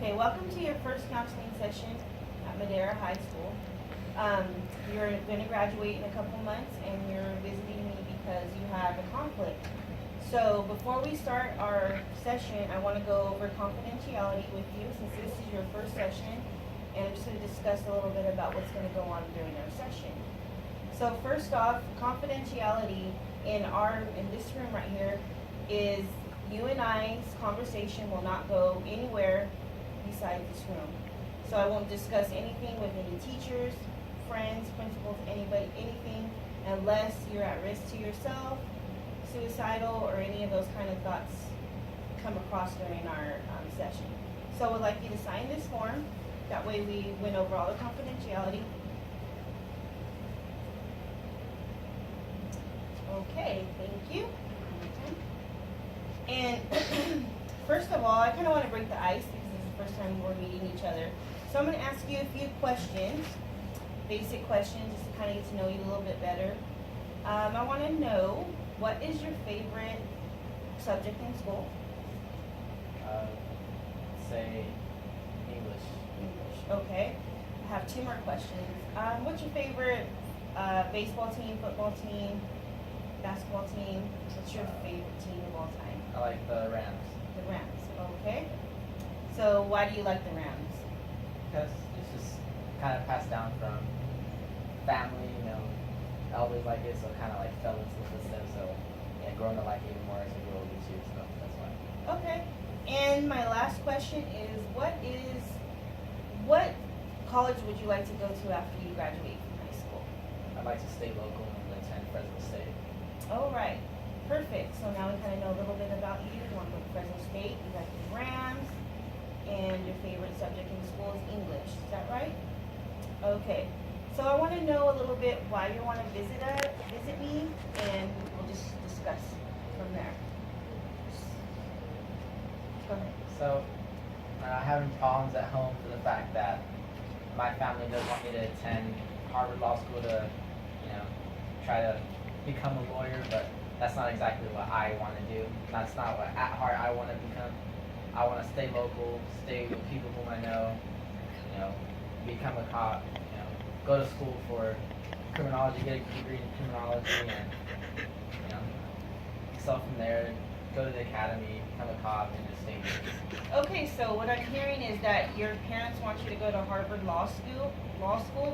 Okay, welcome to your first counseling session at Madera High School. You're going to graduate in a couple months and you're visiting me because you have a conflict. So before we start our session, I want to go over confidentiality with you since this is your first session, and I'm just going to discuss a little bit about what's going to go on during our session. So first off, confidentiality in this room right here is you and I's conversation will not go anywhere besides this room. So I won't discuss anything with any teachers, friends, principals, anybody, anything, unless you're at risk to yourself, suicidal, or any of those kind of thoughts come across during our session. So I would like you to sign this form. That way we went over all the confidentiality. Okay, thank you. And first of all, I kind of want to break the ice because this is the first time we're meeting each other. So I'm going to ask you a few questions, basic questions, just to kind of get to know you a little bit better. I want to know, what is your favorite subject in school? Say English. English, okay. I have two more questions. What's your favorite baseball team, football team, basketball team? What's your favorite team of all time? I like the Rams. The Rams, okay. So why do you like the Rams? Because it's just kind of passed down from family, I always like it, so kind of like fell into the footsteps, so yeah, growing to like it even more as I grow older too, so that's why. Okay. And my last question is, what college would you like to go to after you graduate from high school? I'd like to stay local and attend Fresno State. All right. Perfect. So now we kind of know a little bit about you. You want to go to Fresno State, you got the Rams, and your favorite subject in school is English. Is that right? Okay. So I want to know a little bit why you want to visit me, and we'll just discuss from there. Go ahead. So, having problems at home for the fact that my family doesn't want me to attend Harvard Law School to, try to become a lawyer, but that's not exactly what I want to do. That's not what at heart I want to become. I want to stay local, stay with people whom I know, become a cop, go to school for criminology, get a degree in criminology, and, excel from there, go to the academy, become a cop, and just stay here. Okay, so what I'm hearing is that your parents want you to go to Harvard Law School,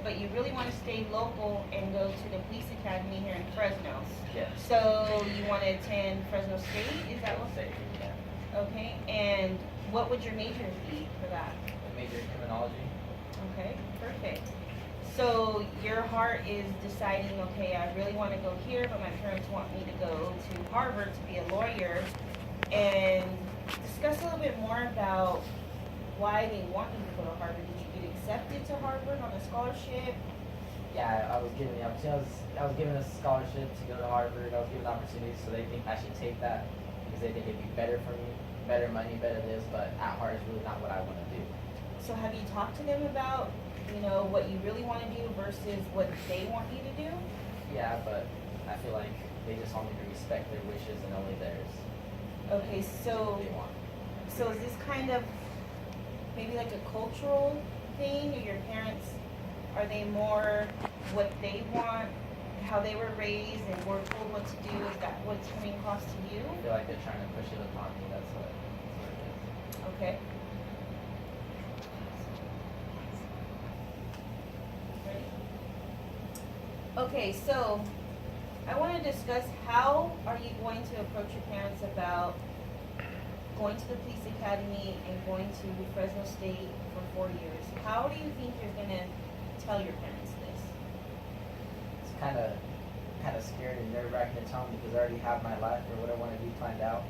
but you really want to stay local and go to the police academy here in Fresno. Yes. So you want to attend Fresno State? Is that what? State, yeah. Okay, and what would your major be for that? I majored in criminology. Okay, perfect. So your heart is deciding, okay, I really want to go here, but my parents want me to go to Harvard to be a lawyer, and discuss a little bit more about why they want you to go to Harvard. Did you get accepted to Harvard on a scholarship? Yeah, I was given the opportunity. I was given a scholarship to go to Harvard. I was given opportunities, so they think I should take that because they think it'd be better for me, better money, better this. But at heart, it's really not what I want to do. So have you talked to them about, what you really want to do versus what they want you to do? Yeah, but I feel like they just want me to respect their wishes and only theirs. Okay, so They want. So is this kind of maybe like a cultural thing, or your parents, are they more what they want, how they were raised and were told what to do? Is that what's coming across to you? I feel like they're trying to push it upon me. That's what it is. Okay. Ready? Okay, so I want to discuss how are you going to approach your parents about going to the police academy and going to Fresno State for 4 years. How do you think you're going to tell your parents this? It's kind of scary and nerve-wracking to tell them because I already have my life or what I want to do planned out,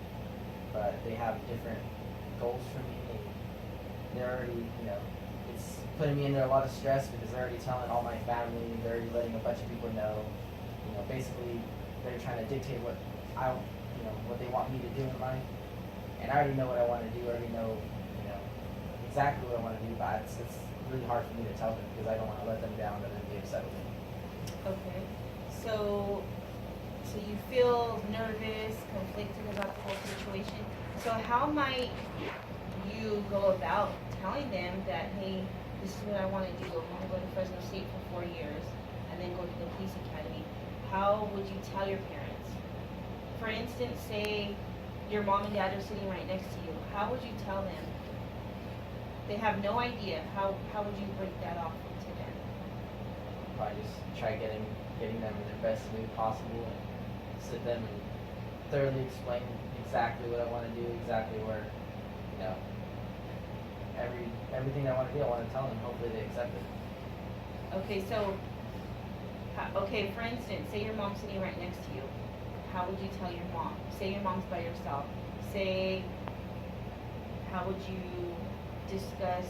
but they have different goals for me, and they're already, it's putting me under a lot of stress because they're already telling all my family, they're already letting a bunch of people know, basically they're trying to dictate what what they want me to do in life. And I already know what I want to do. I already know, exactly what I want to do. But it's really hard for me to tell them because I don't want to let them down and then be upset with me. Okay. So you feel nervous, conflicted about the whole situation. So how might you go about telling them that, hey, this is what I want to do. I want to go to Fresno State for 4 years and then go to the police academy. How would you tell your parents? For instance, say your mom and dad are sitting right next to you. How would you tell them? They have no idea. How would you break that off to them? Probably just try getting them in their best mood possible and sit them and thoroughly explain exactly what I want to do, exactly where, you know, everything I want to do, I want to tell them. Hopefully they accept it. Okay, so, okay, for instance, say your mom's sitting right next to you. How would you tell your mom? Say your mom's by yourself. Say, how would you discuss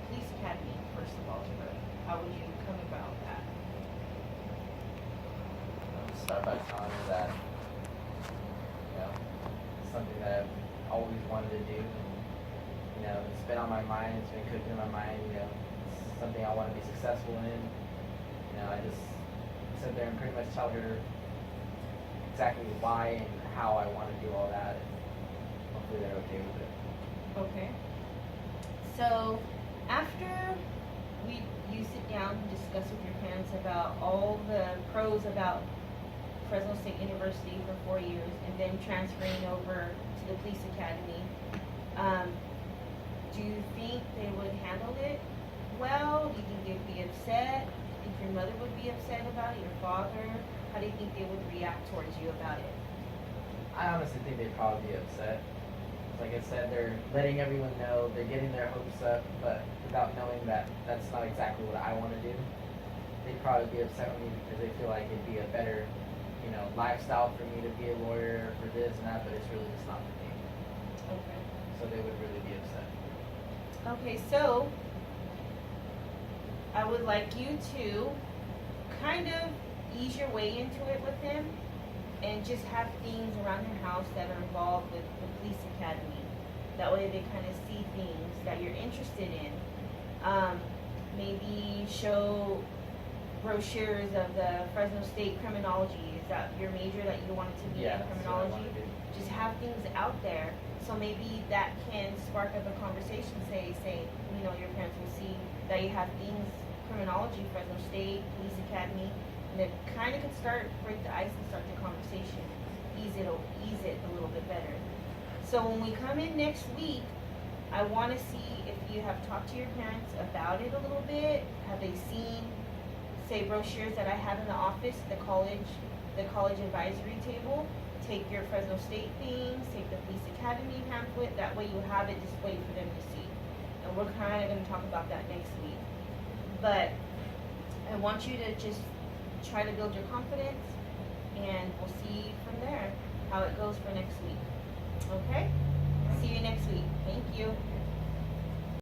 police academy, first of all, to her? How would you come about that? Start by telling her that, you know, it's something that I've always wanted to do. You know, it's been on my mind, it's been cooking in my mind, you know, it's something I want to be successful in. You know, I just sit there and pretty much tell her exactly why and how I want to do all that, and hopefully they're okay with it. Okay. So, after you sit down and discuss with your parents about all the pros about Fresno State University for 4 years and then transferring over to the police academy, do you think they would handle it well? Do you think they would be upset? Do you think your mother would be upset about it? Your father? How do you think they would react towards you about it? I honestly think they'd probably be upset. Like I said, they're letting everyone know, they're getting their hopes up, but without knowing that that's not exactly what I want to do. They'd probably be upset with me because they feel like it'd be a better, you know, lifestyle for me to be a lawyer for this and that, but it's really just not for me. Okay. So they would really be upset. Okay, so I would like you to kind of ease your way into it with him and just have things around your house that are involved with the police academy. That way they kind of see things that you're interested in. Maybe show brochures of the Fresno State criminology. Is that your major that you wanted to be Yeah, in, that's what I criminology? want to do. Just have things out there. So maybe that can spark up a conversation. Say, you know, your parents will see that you have things, criminology, Fresno State, Police Academy, and it kind of could break the ice and start the conversation, ease it a little bit better. So when we come in next week, I want to see if you have talked to your parents about it a little bit. Have they seen, say, brochures that I have in the office, the college advisory table? Take your Fresno State things, take the Police Academy pamphlet, that way you have it, just wait for them to see. And we're kind of going to talk about that next week. But I want you to just try to build your confidence, and we'll see from there how it goes for next week. Okay? See you next week. Thank you.